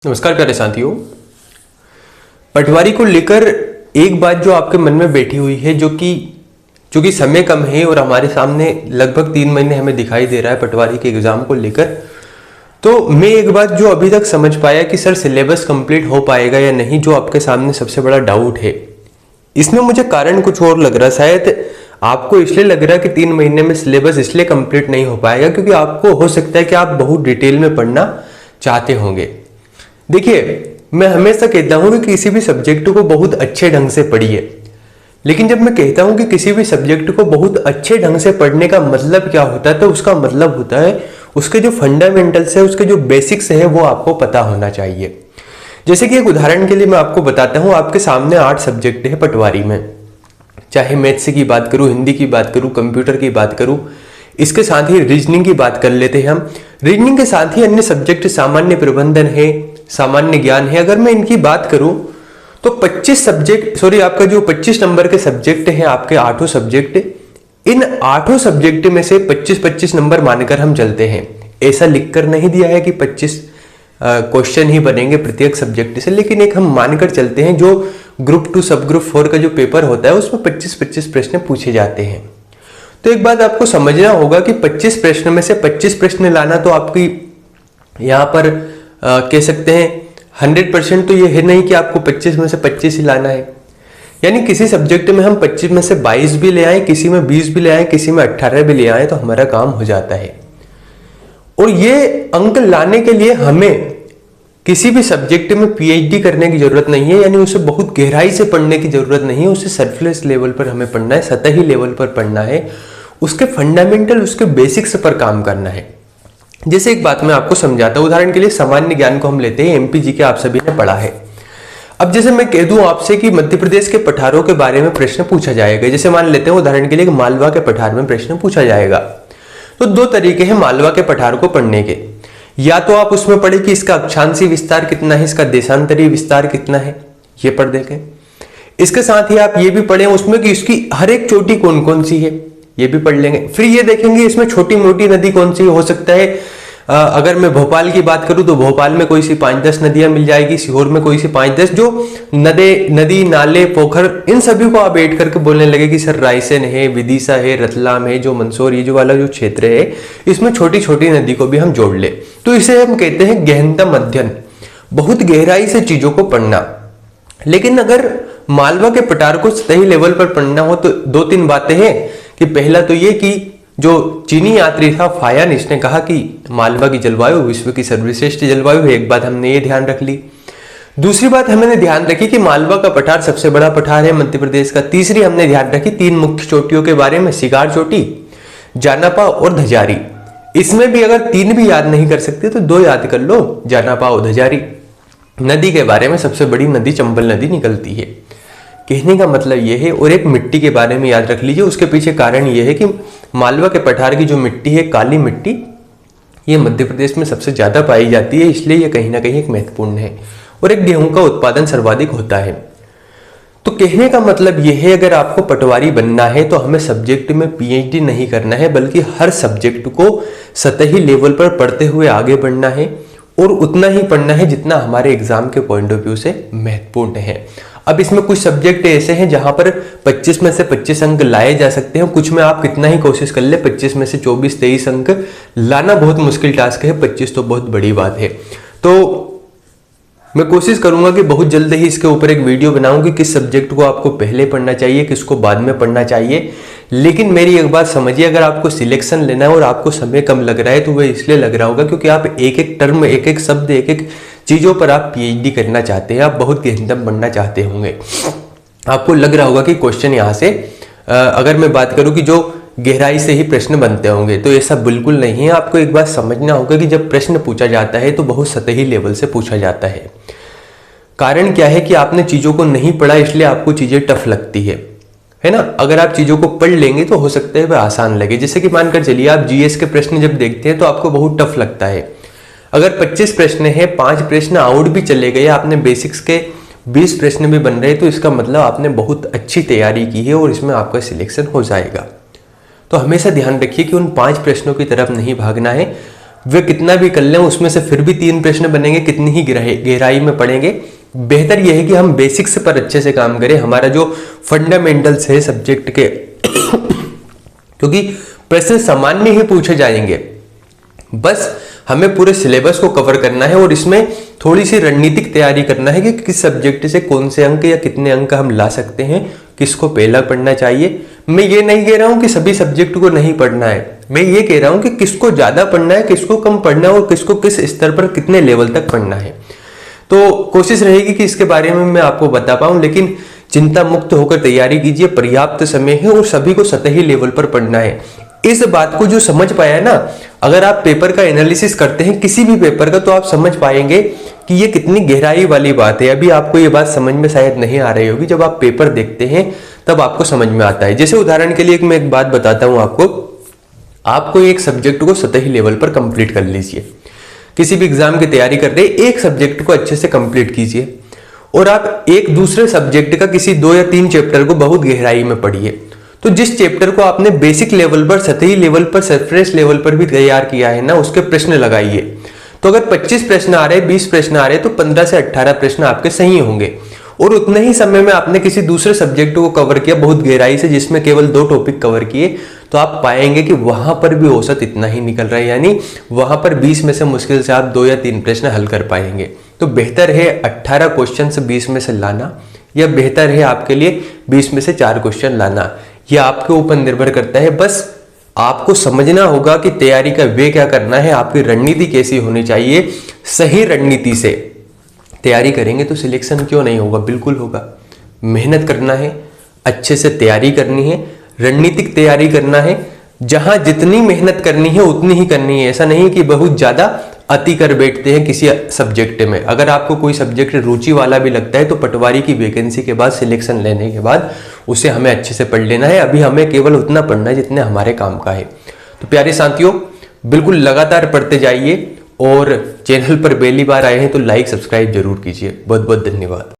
नमस्कार प्यारे साथियों। पटवारी को लेकर एक बात जो आपके मन में बैठी हुई है, जो कि समय कम है और हमारे सामने लगभग 3 महीने हमें दिखाई दे रहा है पटवारी के एग्जाम को लेकर। तो मैं एक बात जो अभी तक समझ पाया कि सर सिलेबस कंप्लीट हो पाएगा या नहीं, जो आपके सामने सबसे बड़ा डाउट है, इसमें मुझे कारण कुछ और लग रहा। शायद आपको इसलिए लग रहा है कि 3 महीने में सिलेबस इसलिए कंप्लीट नहीं हो पाएगा क्योंकि आपको हो सकता है कि आप बहुत डिटेल में पढ़ना चाहते होंगे। देखिए, मैं हमेशा कहता हूं कि किसी भी सब्जेक्ट को बहुत अच्छे ढंग से पढ़िए, लेकिन जब मैं कहता हूं कि किसी भी सब्जेक्ट को बहुत अच्छे ढंग से पढ़ने का मतलब क्या होता है, तो उसका मतलब होता है उसके जो फंडामेंटल्स है, उसके जो बेसिक्स है, वो आपको पता होना चाहिए। जैसे कि एक उदाहरण के लिए मैं आपको बताता हूं, आपके सामने 8 सब्जेक्ट है पटवारी में, चाहे मैथ्स की बात करूं, हिंदी की बात करूं, कंप्यूटर की बात करूं, इसके साथ ही रीजनिंग की बात कर लेते हैं हम। रीजनिंग के साथ ही अन्य सब्जेक्ट सामान्य प्रबंधन है, सामान्य ज्ञान है। अगर मैं इनकी बात करूं तो 25 नंबर के सब्जेक्ट हैं आपके 8 सब्जेक्ट। इन 8 सब्जेक्ट में से 25-25 नंबर मानकर हम चलते हैं। ऐसा लिखकर नहीं दिया है कि 25 क्वेश्चन ही बनेंगे प्रत्येक सब्जेक्ट से, लेकिन एक हम मानकर चलते हैं जो ग्रुप 2 सब ग्रुप 4 का जो पेपर होता है उसमें 25-25 प्रश्न पूछे जाते हैं। तो एक बात आपको समझना होगा कि 25 प्रश्न में से 25 प्रश्न लाना तो आपकी यहाँ पर कह सकते हैं 100% तो ये है नहीं कि आपको 25 में से 25 ही लाना है। यानी किसी सब्जेक्ट में हम 25 में से 22 भी ले आए, किसी में 20 भी ले आए, किसी में 18 भी ले आए, तो हमारा काम हो जाता है। और ये अंक लाने के लिए हमें किसी भी सब्जेक्ट में पीएचडी करने की जरूरत नहीं है, यानी उसे बहुत गहराई से पढ़ने की जरूरत नहीं है। उसे सरफेस लेवल पर हमें पढ़ना है, सतही लेवल पर पढ़ना है, उसके फंडामेंटल, उसके बेसिक्स पर काम करना है। जैसे एक बात मैं आपको समझाता हूं, उदाहरण के लिए सामान्य ज्ञान को हम लेते हैं, एमपीजी के आप सभी ने पढ़ा है। अब जैसे मैं कह दूं आपसे कि मध्य प्रदेश के पठारों के बारे में प्रश्न पूछा जाएगा, जैसे मान लेते हैं उदाहरण के लिए मालवा के पठार में प्रश्न पूछा जाएगा, तो 2 तरीके हैं मालवा के पठार को पढ़ने के। या तो आप उसमें पढ़े कि इसका अक्षांशीय विस्तार कितना है, इसका देशांतरीय विस्तार कितना है, ये पढ़ देखें। इसके साथ ही आप ये भी पढ़ें उसमें कि इसकी हर एक चोटी कौन कौन सी है, ये भी पढ़ लेंगे। फिर ये देखेंगे इसमें छोटी मोटी नदी कौन सी हो सकता है। अगर मैं भोपाल की बात करूं तो भोपाल में कोई सी 5-10 नदियां मिल जाएगी, सीहोर में कोई सी 5-10, जो नदी नाले पोखर, इन सभी को आप ऐड करके बोलने लगे कि सर रायसेन है, विदिशा है, रतलाम है, जो मंदसौर, ये जो वाला जो क्षेत्र है, इसमें छोटी छोटी नदी को भी हम जोड़ ले, तो इसे हम कहते हैं गहनतम अध्ययन, बहुत गहराई से चीजों को पढ़ना। लेकिन अगर मालवा के पठार को सही लेवल पर पढ़ना हो तो 2-3 बातें हैं कि पहला तो ये कि जो चीनी यात्री था फायान, इसने कहा कि मालवा की जलवायु विश्व की सर्वश्रेष्ठ जलवायु है। एक बात हमने ये ध्यान रख ली। दूसरी बात हमने ध्यान रखी कि मालवा का पठार सबसे बड़ा पठार है मध्य प्रदेश का। तीसरी हमने ध्यान रखी 3 मुख्य चोटियों के बारे में, सिगार चोटी, जानापा और धजारी। इसमें भी अगर 3 भी याद नहीं कर सकते तो 2 याद कर लो, जानापा और धजारी। नदी के बारे में सबसे बड़ी नदी चंबल नदी निकलती है, कहने का मतलब यह है। और एक मिट्टी के बारे में याद रख लीजिए, उसके पीछे कारण यह है कि मालवा के पठार की जो मिट्टी है, काली मिट्टी, ये मध्य प्रदेश में सबसे ज्यादा पाई जाती है, इसलिए यह कहीं ना कहीं एक महत्वपूर्ण है। और एक गेहूं का उत्पादन सर्वाधिक होता है। तो कहने का मतलब यह है, अगर आपको पटवारी बनना है तो हमें सब्जेक्ट में पीएचडी नहीं करना है, बल्कि हर सब्जेक्ट को सतही लेवल पर पढ़ते हुए आगे बढ़ना है, और उतना ही पढ़ना है जितना हमारे एग्जाम के पॉइंट ऑफ व्यू से महत्वपूर्ण है। अब इसमें कुछ सब्जेक्ट ऐसे हैं जहां पर 25 में से 25 अंक लाए जा सकते हैं, कुछ में आप कितना ही कोशिश कर ले 25 में से 24-23 अंक लाना बहुत मुश्किल टास्क है, 25 तो बहुत बड़ी बात है। तो मैं कोशिश करूंगा कि बहुत जल्द ही इसके ऊपर एक वीडियो बनाऊं कि किस सब्जेक्ट को आपको पहले पढ़ना चाहिए, किसको बाद में पढ़ना चाहिए। लेकिन मेरी एक बात समझिए, अगर आपको सिलेक्शन लेना है और आपको समय कम लग रहा है तो वह इसलिए लग रहा होगा क्योंकि आप एक एक टर्म, एक एक शब्द, एक एक चीजों पर आप पीएचडी करना चाहते हैं, आप बहुत गहनतम बनना चाहते होंगे। आपको लग रहा होगा कि क्वेश्चन यहाँ से अगर मैं बात करूं कि जो गहराई से ही प्रश्न बनते होंगे, तो ऐसा बिल्कुल नहीं है। आपको एक बात समझना होगा कि जब प्रश्न पूछा जाता है तो बहुत सतही लेवल से पूछा जाता है। कारण क्या है कि आपने चीजों को नहीं पढ़ा, इसलिए आपको चीजें टफ लगती है ना। अगर आप चीजों को पढ़ लेंगे तो हो सकता है वह आसान लगे। जैसे कि मानकर चलिए आप जीएस के प्रश्न जब देखते हैं तो आपको बहुत टफ लगता है। अगर 25 प्रश्न है, 5 प्रश्न आउट भी चले गए, आपने बेसिक्स के 20 प्रश्न भी बन रहे, तो इसका मतलब आपने बहुत अच्छी तैयारी की है और इसमें आपका सिलेक्शन हो जाएगा। तो हमेशा ध्यान रखिए कि उन 5 प्रश्नों की तरफ नहीं भागना है, वे कितना भी कर लें उसमें से फिर भी 3 प्रश्न बनेंगे, कितनी ही गहराई में पढ़ेंगे। बेहतर यह है कि हम बेसिक्स पर अच्छे से काम करें, हमारा जो फंडामेंटल्स है सब्जेक्ट के क्योंकि प्रश्न सामान्य ही पूछे जाएंगे, बस हमें पूरे सिलेबस को कवर करना है और इसमें थोड़ी सी रणनीतिक तैयारी करना है कि किस सब्जेक्ट से कौन से अंक या कितने अंक हम ला सकते हैं, किसको पहला पढ़ना चाहिए। मैं ये नहीं कह रहा हूं कि सभी सब्जेक्ट को नहीं पढ़ना है, मैं ये कह रहा हूं कि किसको ज्यादा पढ़ना है, किसको कम पढ़ना है और किसको किस स्तर पर कितने लेवल तक पढ़ना है। तो कोशिश रहेगी कि इसके बारे में मैं आपको बता पाऊं, लेकिन चिंता मुक्त होकर तैयारी कीजिए, पर्याप्त समय है और सभी को सतही लेवल पर पढ़ना है। इस बात को जो समझ पाया है ना, अगर आप पेपर का एनालिसिस करते हैं किसी भी पेपर का, तो आप समझ पाएंगे कि ये कितनी गहराई वाली बात है। अभी आपको ये बात समझ में शायद नहीं आ रही होगी, जब आप पेपर देखते हैं तब आपको समझ में आता है। जैसे उदाहरण के लिए मैं एक बात बताता हूं आपको एक सब्जेक्ट को सतही लेवल पर कंप्लीट कर लीजिए। किसी भी एग्जाम की तैयारी कर रहे एक सब्जेक्ट को अच्छे से कंप्लीट कीजिए और आप एक दूसरे सब्जेक्ट का किसी 2 या 3 चैप्टर को बहुत गहराई में पढ़िए। तो जिस चैप्टर को आपने बेसिक लेवल पर, सतही लेवल पर, सरफेस लेवल पर भी तैयार किया है ना, उसके प्रश्न लगाइए। तो अगर 25 प्रश्न आ रहे, 20 प्रश्न आ रहे, तो 15 से 18 प्रश्न आपके सही होंगे। और उतने ही समय में आपने किसी दूसरे सब्जेक्ट को कवर किया बहुत गहराई से, जिसमें केवल 2 टॉपिक कवर किए, तो आप पाएंगे कि वहां पर भी औसत इतना ही निकल रहा है, यानी वहां पर 20 में से मुश्किल से आप 2 या 3 प्रश्न हल कर पाएंगे। तो बेहतर है 18 क्वेश्चन से 20 में से लाना, या बेहतर है आपके लिए 20 में से 4 क्वेश्चन लाना। यह आपके ऊपर निर्भर करता है। बस आपको समझना होगा कि तैयारी का वे क्या करना है, आपकी रणनीति कैसी होनी चाहिए। सही रणनीति से तैयारी करेंगे तो सिलेक्शन क्यों नहीं होगा, बिल्कुल होगा। मेहनत करना है, अच्छे से तैयारी करनी है, रणनीतिक तैयारी करना है। जहां जितनी मेहनत करनी है उतनी ही करनी है। ऐसा नहीं कि बहुत ज्यादा अति कर बैठते हैं किसी सब्जेक्ट में। अगर आपको कोई सब्जेक्ट रुचि वाला भी लगता है तो पटवारी की वैकेंसी के बाद, सिलेक्शन लेने के बाद उसे हमें अच्छे से पढ़ लेना है। अभी हमें केवल उतना पढ़ना है जितने हमारे काम का है। तो प्यारे साथियों, बिल्कुल लगातार पढ़ते जाइए और चैनल पर पहली बार आए हैं तो लाइक सब्सक्राइब जरूर कीजिए। बहुत बहुत धन्यवाद।